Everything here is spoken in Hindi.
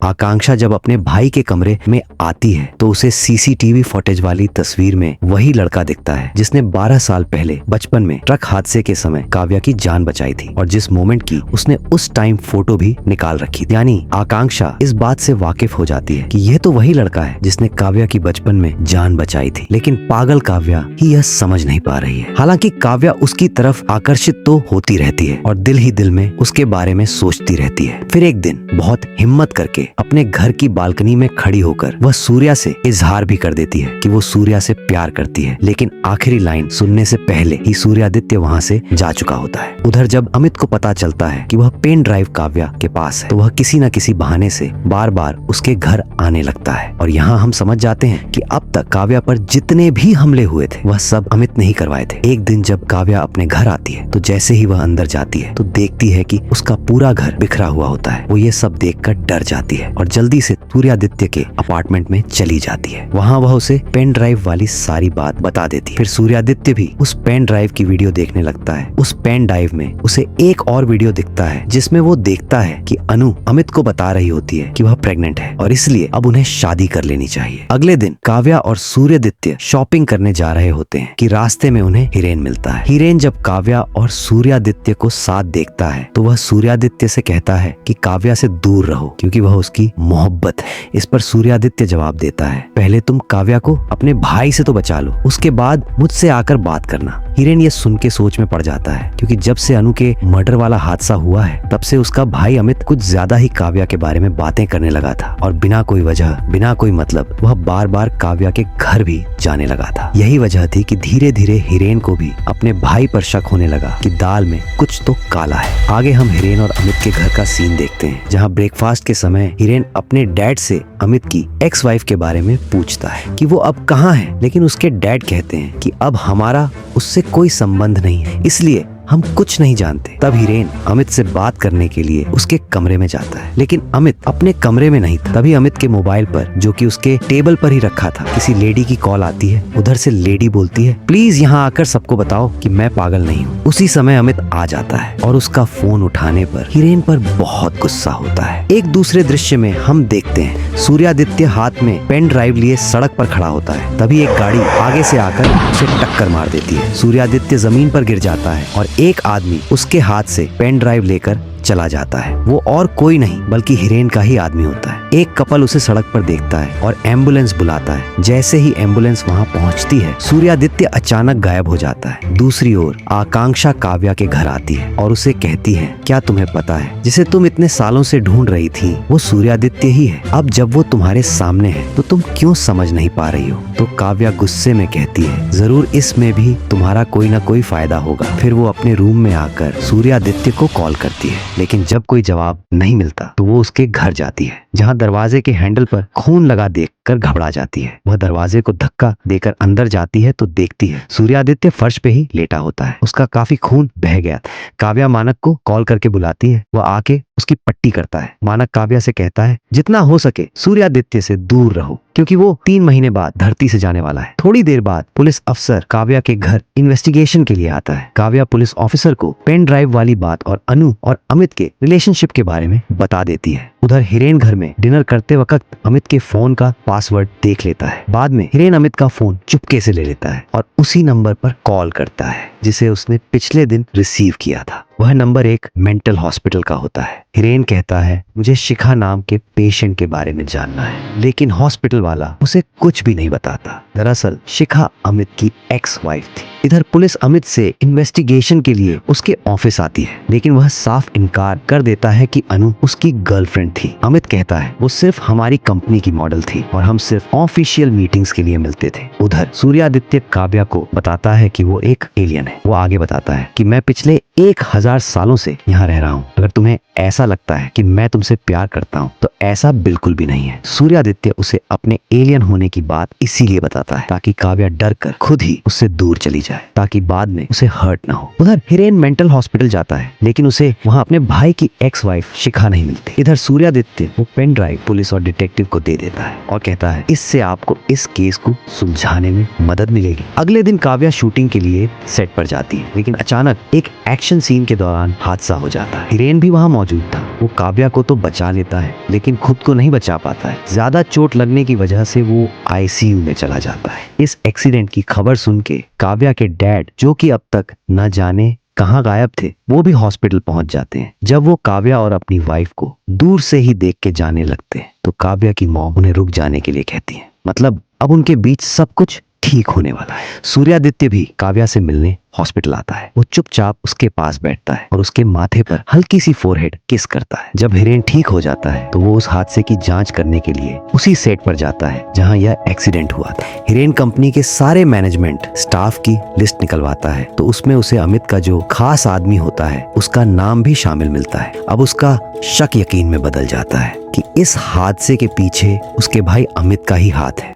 आकांक्षा जब अपने भाई के कमरे में आती है तो उसे सीसीटीवी फुटेज वाली तस्वीर में वही लड़का दिखता है जिसने 12 साल पहले बचपन में ट्रक हादसे के समय काव्या की जान बचाई थी और जिस मोमेंट की उसने उस टाइम फोटो भी निकाल रखी थी। यानी आकांक्षा इस बात से वाकिफ हो जाती है कि यह तो वही लड़का है जिसने काव्या की बचपन में जान बचाई थी, लेकिन पागल काव्या ही यह समझ नहीं पा रही है। हालांकि काव्या उसकी तरफ आकर्षित तो होती रहती है और दिल ही दिल में उसके बारे में सोचती रहती है। फिर एक दिन बहुत हिम्मत करके अपने घर की बालकनी में खड़ी होकर वह सूर्या से इजहार भी कर देती है कि वो सूर्या से प्यार करती है, लेकिन आखिरी लाइन सुनने से पहले ही सूर्यादित्य वहाँ से जा चुका होता है। उधर जब अमित को पता चलता है कि वह पेन ड्राइव काव्या के पास है तो वह किसी न किसी बहाने से बार बार उसके घर आने लगता है और यहाँ हम समझ जाते हैं कि अब तक काव्या पर जितने भी हमले हुए थे वह सब अमित ने ही करवाए थे। एक दिन जब काव्या अपने घर आती है तो जैसे ही वह अंदर जाती है तो देखती है कि उसका पूरा घर बिखरा हुआ होता है। वो ये सब देखकर डर जाती है और जल्दी से सूर्यादित्य के अपार्टमेंट में चली जाती है। वहाँ वह उसे पेन ड्राइव वाली सारी बात बता देती है। फिर सूर्यादित्य भी उस पेन ड्राइव की वीडियो देखने लगता है। उस पेन ड्राइव में उसे एक और वीडियो दिखता है जिसमें वो देखता है कि अनु अमित को बता रही होती है कि वह प्रेग्नेंट है और इसलिए अब उन्हें शादी कर लेनी चाहिए। अगले दिन काव्या और सूर्यादित्य शॉपिंग करने जा रहे होते हैं कि रास्ते में उन्हें हिरेन मिलता है। हिरेन जब काव्या और सूर्यादित्य को साथ देखता है तो वह सूर्यादित्य से कहता है कि काव्या से दूर रहो क्योंकि वह उसकी मोहब्बत है। इस पर सूर्यादित्य जवाब देता है, पहले तुम काव्या को अपने भाई से तो बचा लो, उसके बाद मुझसे आकर बात करना। हिरेन ये सुन के सोच में पड़ जाता है क्योंकि जब से अनु के मर्डर वाला हादसा हुआ है तब से उसका भाई अमित कुछ ज्यादा ही काव्या के बारे में बातें करने लगा था और बिना कोई वजह बिना कोई मतलब वह बार बार काव्या के घर भी जाने लगा था। यही वजह थी कि धीरे धीरे हिरेन को भी अपने भाई पर शक होने लगा कि दाल में कुछ तो काला है। आगे हम हिरेन और अमित के घर का सीन देखते हैं जहाँ ब्रेकफास्ट के समय हिरेन अपने डैड से अमित की एक्स वाइफ के बारे में पूछता है कि वो अब कहाँ है, लेकिन उसके डैड कहते हैं कि अब हमारा उससे कोई संबंध नहीं है, इसलिए हम कुछ नहीं जानते। तब हिरेन अमित से बात करने के लिए उसके कमरे में जाता है, लेकिन अमित अपने कमरे में नहीं था। तभी अमित के मोबाइल पर, जो कि उसके टेबल पर ही रखा था, किसी लेडी की कॉल आती है। उधर से लेडी बोलती है, प्लीज यहाँ आकर सबको बताओ कि मैं पागल नहीं हूँ। उसी समय अमित आ जाता है और उसका फोन उठाने पर हिरेन पर बहुत गुस्सा होता है। एक दूसरे दृश्य में हम देखते हैं सूर्यादित्य हाथ में पेन ड्राइव लिए सड़क पर खड़ा होता है। तभी एक गाड़ी आगे से आकर उसे टक्कर मार देती है। सूर्यादित्य जमीन पर गिर जाता है और एक आदमी उसके हाथ से पेन ड्राइव लेकर चला जाता है। वो और कोई नहीं बल्कि हिरेन का ही आदमी होता है। एक कपल उसे सड़क पर देखता है और एम्बुलेंस बुलाता है। जैसे ही एम्बुलेंस वहां पहुंचती है सूर्यादित्य अचानक गायब हो जाता है। दूसरी ओर आकांक्षा काव्या के घर आती है और उसे कहती है, क्या तुम्हें पता है जिसे तुम इतने सालों से ढूंढ रही थी वो सूर्यादित्य ही है। अब जब वो तुम्हारे सामने है तो तुम क्यों समझ नहीं पा रही हो? तो काव्या गुस्से में कहती है, जरूर इसमें भी तुम्हारा कोई ना कोई फायदा होगा। फिर वो अपने रूम में आकर सूर्यादित्य को कॉल करती है, लेकिन जब कोई जवाब नहीं मिलता तो वो उसके घर जाती है जहां दरवाजे के हैंडल पर खून लगा देखकर घबरा जाती है। वह दरवाजे को धक्का देकर अंदर जाती है तो देखती है सूर्यादित्य फर्श पे ही लेटा होता है। उसका काफी खून बह गया था। काव्या मानक को कॉल करके बुलाती है। वह आके उसकी पट्टी करता है। मानक काव्या से कहता है, जितना हो सके सूर्यादित्य से दूर रहो क्योंकि वो 3 महीने बाद धरती से जाने वाला है। थोड़ी देर बाद पुलिस अफसर काव्या के घर इन्वेस्टिगेशन के लिए आता है। काव्या पुलिस ऑफिसर को पेन ड्राइव वाली बात और अनु और अमित के रिलेशनशिप के बारे में बता देती है। उधर हिरेन घर में डिनर करते वक्त अमित के फोन का पासवर्ड देख लेता है। बाद में हिरेन अमित का फोन चुपके से ले लेता है और उसी नंबर पर कॉल करता है जिसे उसने पिछले दिन रिसीव किया था। वह नंबर एक मेंटल हॉस्पिटल का होता है। हिरेन कहता है, मुझे शिखा नाम के पेशेंट के बारे में जानना है, लेकिन हॉस्पिटल वाला उसे कुछ भी नहीं बताता। दरअसल शिखा अमित की एक्स वाइफ थी। इधर पुलिस अमित से इन्वेस्टिगेशन के लिए उसके ऑफिस आती है, लेकिन वह साफ इनकार कर देता है कि अनु उसकी गर्लफ्रेंड थी। अमित कहता है, वो सिर्फ हमारी कंपनी की मॉडल थी और हम सिर्फ ऑफिशियल मीटिंग्स के लिए मिलते थे। उधर सूर्यादित्य काव्या को बताता है कि वो एक एलियन है। वो आगे बताता है कि मैं पिछले 1000 सालों से यहाँ रह रहा हूँ। अगर तुम्हें ऐसा लगता है कि मैं तुमसे प्यार करता हूँ तो ऐसा बिल्कुल भी नहीं है। सूर्यादित्य उसे अपने एलियन होने की बात इसीलिए बताता है ताकि काव्या डर कर खुद ही उससे दूर चली जाए। जाए ताकि बाद में उसे हर्ट ना हो। उधर हिरेन मेंटल हॉस्पिटल जाता है, लेकिन उसे वहाँ अपने भाई की एक्स वाइफ शिखा नहीं मिलती। इधर सूर्यादित्य वो पेन ड्राइव पुलिस और डिटेक्टिव को दे देता है और कहता है इससे आपको इस केस को सुलझाने में मदद मिलेगी। अगले दिन काव्या शूटिंग के लिए सेट पर जाती है, लेकिन अचानक एक एक्शन सीन के दौरान हादसा हो जाता है। हिरेन भी वहाँ मौजूद था। वो काव्या को तो बचा लेता है, लेकिन खुद को नहीं बचा पाता है। ज्यादा चोट लगने की वजह से वो आईसीयू में चला जाता है। इस एक्सीडेंट की खबर सुन के काव्या के डैड, जो कि अब तक न जाने कहाँ गायब थे, वो भी हॉस्पिटल पहुंच जाते हैं। जब वो काव्या और अपनी वाइफ को दूर से ही देख के जाने लगते हैं तो काव्या की मॉम उन्हें रुक जाने के लिए कहती है। मतलब अब उनके बीच सब कुछ ठीक होने वाला है। सूर्यादित्य भी काव्या से मिलने हॉस्पिटल आता है। वो चुपचाप उसके पास बैठता है और उसके माथे पर हल्की सी फोरहेड किस करता है। जब हिरेन ठीक हो जाता है तो वो उस हादसे की जांच करने के लिए उसी सेट पर जाता है जहां यह एक्सीडेंट हुआ था। हिरेन कंपनी के सारे मैनेजमेंट स्टाफ की लिस्ट निकलवाता है तो उसमें उसे अमित का जो खास आदमी होता है उसका नाम भी शामिल मिलता है। अब उसका शक यकीन में बदल जाता है कि इस हादसे के पीछे उसके भाई अमित का ही हाथ है।